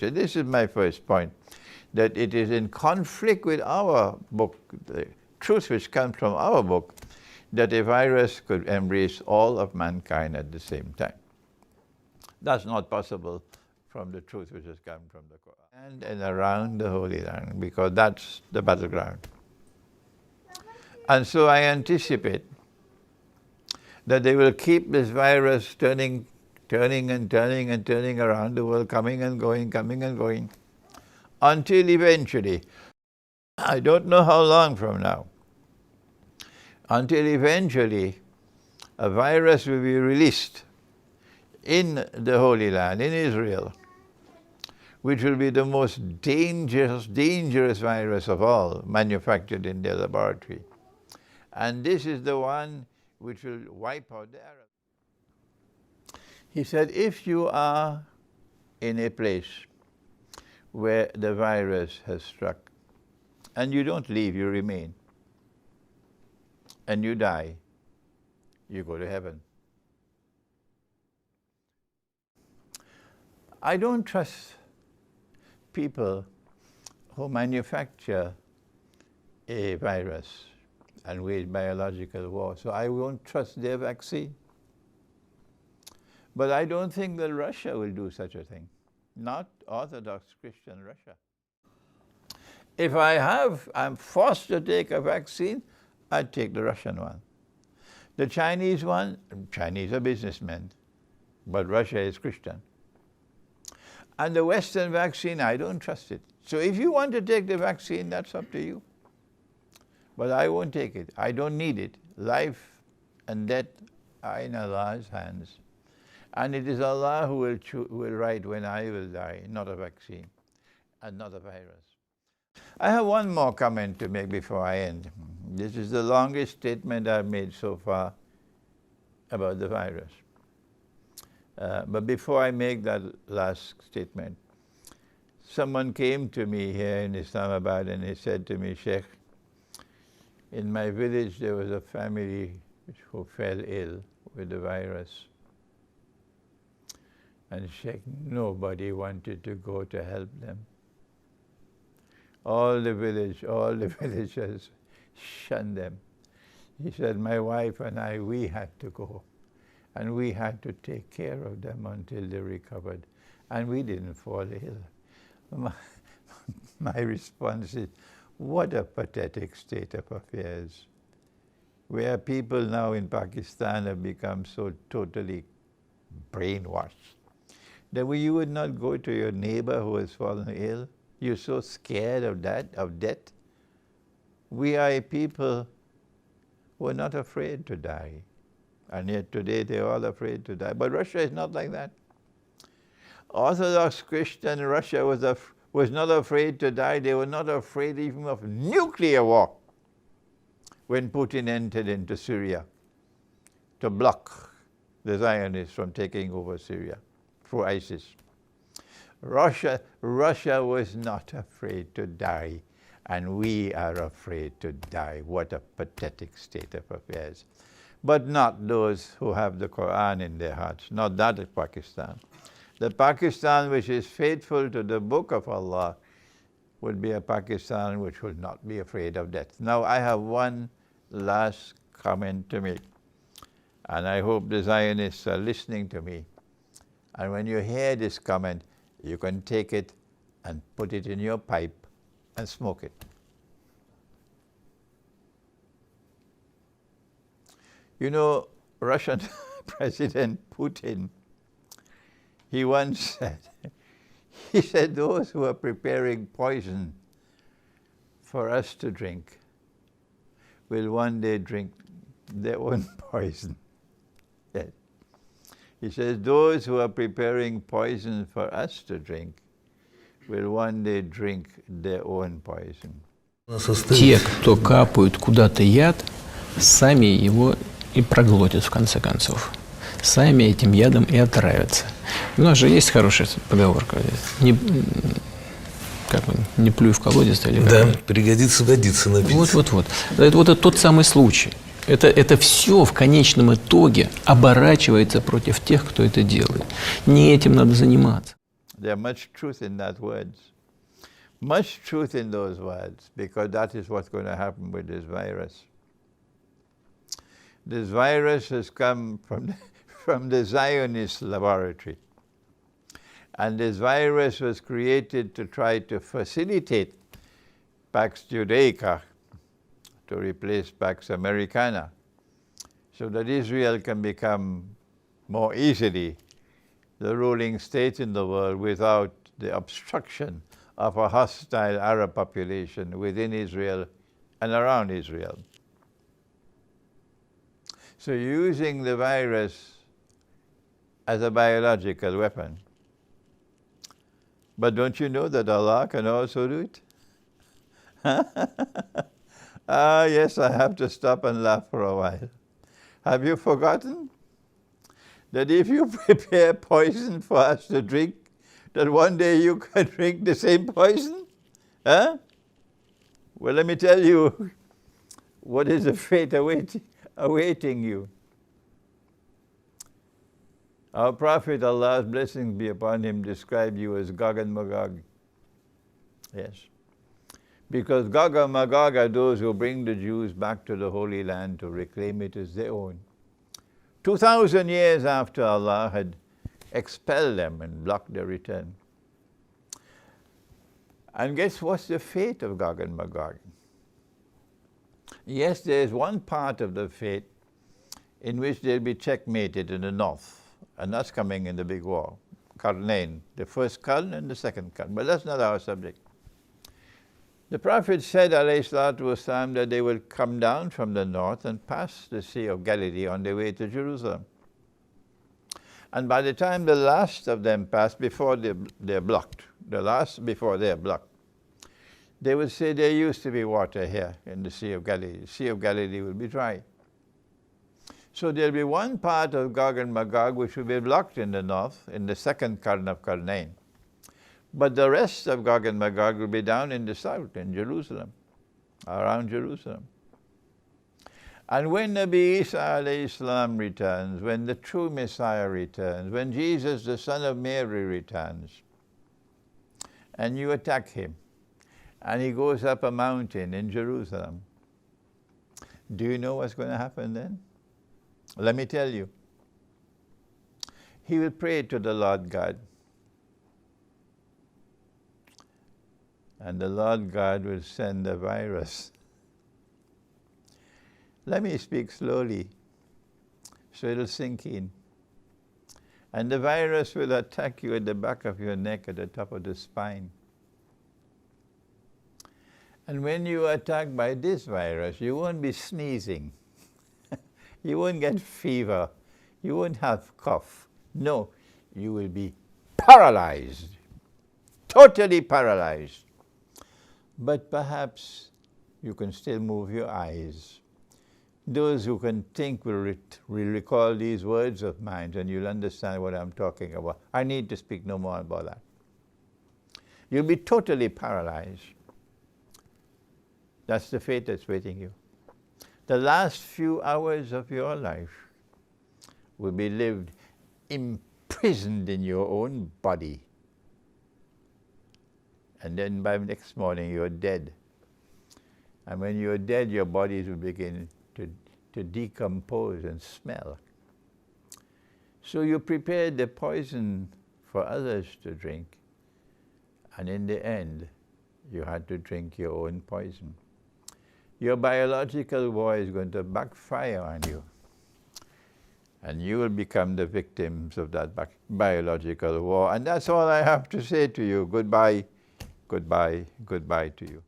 So this is my first point, that it is in conflict with our book, the truth which comes from our book, that a virus could embrace all of mankind at the same time. That's not possible from the truth which has come from the Quran and around the Holy Land, because that's the battleground. And so I anticipate that they will keep this virus turning around the world, coming and going, until eventually, I don't know how long from now, until eventually a virus will be released in the Holy Land, in Israel, which will be the most dangerous virus of all manufactured in their laboratory. And this is the one which will wipe out the Arabs. He said, if you are in a place where the virus has struck, and you don't leave, you remain, and you die, you go to heaven. I don't trust people who manufacture a virus and wage biological war, so I won't trust their vaccine. But I don't think that Russia will do such a thing, not Orthodox Christian Russia. If I'm forced to take a vaccine, I'd take the Russian one. The Chinese one, Chinese are businessmen, but Russia is Christian. And the Western vaccine, I don't trust it. So if you want to take the vaccine, that's up to you. But I won't take it. I don't need it. Life and death are in Allah's hands. And it is Allah who will write when I will die, not a vaccine and not a virus. I have one more comment to make before I end. This is the longest statement I've made so far about the virus. But before I make that last statement, someone came to me here in Islamabad and he said to me, Sheikh, in my village there was a family who fell ill with the virus. And Sheikh, nobody wanted to go to help them. All the villagers shunned them. He said, my wife and I, we had to go. And we had to take care of them until they recovered. And we didn't fall ill. My response is, what a pathetic state of affairs, where people now in Pakistan have become so totally brainwashed that you would not go to your neighbor who has fallen ill. You're so scared of death. We are a people who are not afraid to die. And yet today they're all afraid to die. But Russia is not like that. Orthodox Christian Russia was not afraid to die. They were not afraid even of nuclear war when Putin entered into Syria to block the Zionists from taking over Syria through ISIS. Russia was not afraid to die, and we are afraid to die. What a pathetic state of affairs. But not those who have the Quran in their hearts, not that of Pakistan. The Pakistan which is faithful to the book of Allah would be a Pakistan which would not be afraid of death. Now I have one last comment to make, and I hope the Zionists are listening to me. And when you hear this comment, you can take it and put it in your pipe and smoke it. You know, Russian President Putin, he once said, he said, those who are preparing poison for us to drink will one day drink their own poison. Yes. He says, those who are preparing poison for us to drink will one day drink their own poison. Те, кто капают куда-то яд, сами его и проглотят в конце концов. Сами этим ядом и отравятся. У нас же есть хорошая поговорка. Не плюй в колодец. Или да, пригодится, годится напиться. Вот. Это тот самый случай. Это все в конечном итоге оборачивается против тех, кто это делает. Не этим надо заниматься. There's much truth in that words. Much truth in those words, because that is what's going to happen with this virus. This virus has come from the Zionist laboratory. And this virus was created to try to facilitate Pax Judaica, to replace Pax Americana, so that Israel can become more easily the ruling state in the world without the obstruction of a hostile Arab population within Israel and around Israel. So using the virus as a biological weapon. But don't you know that Allah can also do it? Yes, I have to stop and laugh for a while. Have you forgotten that if you prepare poison for us to drink, that one day you can drink the same poison? Huh? Well, let me tell you what is the fate awaiting you. Our Prophet, Allah's blessings be upon him, described you as Gog and Magog. Yes. Because Gog and Magog are those who bring the Jews back to the Holy Land to reclaim it as their own. 2,000 years after Allah had expelled them and blocked their return. And guess what's the fate of Gog and Magog? Yes, there is one part of the fate in which they'll be checkmated in the north. And that's coming in the big war. Qarnayn, the first Qarn and the second Qarn. But that's not our subject. The Prophet said, alayhi salatu wasalam, that they will come down from the north and pass the Sea of Galilee on their way to Jerusalem. And by the time the last of them pass, before they're blocked, the last before they're blocked, they will say there used to be water here in the Sea of Galilee. The Sea of Galilee will be dry. So there'll be one part of Gog and Magog which will be blocked in the north, in the second Qarn of Qarnayn. But the rest of Gog and Magog will be down in the south, in Jerusalem, around Jerusalem. And when Nabi Isa alayhi salam returns, when the true Messiah returns, when Jesus, the son of Mary, returns, and you attack him, and he goes up a mountain in Jerusalem, do you know what's going to happen then? Let me tell you. He will pray to the Lord God. And the Lord God will send a virus. Let me speak slowly so it'll sink in. And the virus will attack you at the back of your neck, at the top of the spine. And when you are attacked by this virus, you won't be sneezing. You won't get fever. You won't have cough. No, you will be paralyzed, totally paralyzed. But perhaps you can still move your eyes. Those who can think will recall these words of mine, and you'll understand what I'm talking about. I need to speak no more about that. You'll be totally paralyzed. That's the fate that's waiting you. The last few hours of your life will be lived imprisoned in your own body. And then by next morning you're dead. And when you're dead, your bodies will begin to decompose and smell. So you prepared the poison for others to drink, and in the end, you had to drink your own poison. Your biological war is going to backfire on you, and you will become the victims of that biological war. And that's all I have to say to you. Goodbye, goodbye, goodbye to you.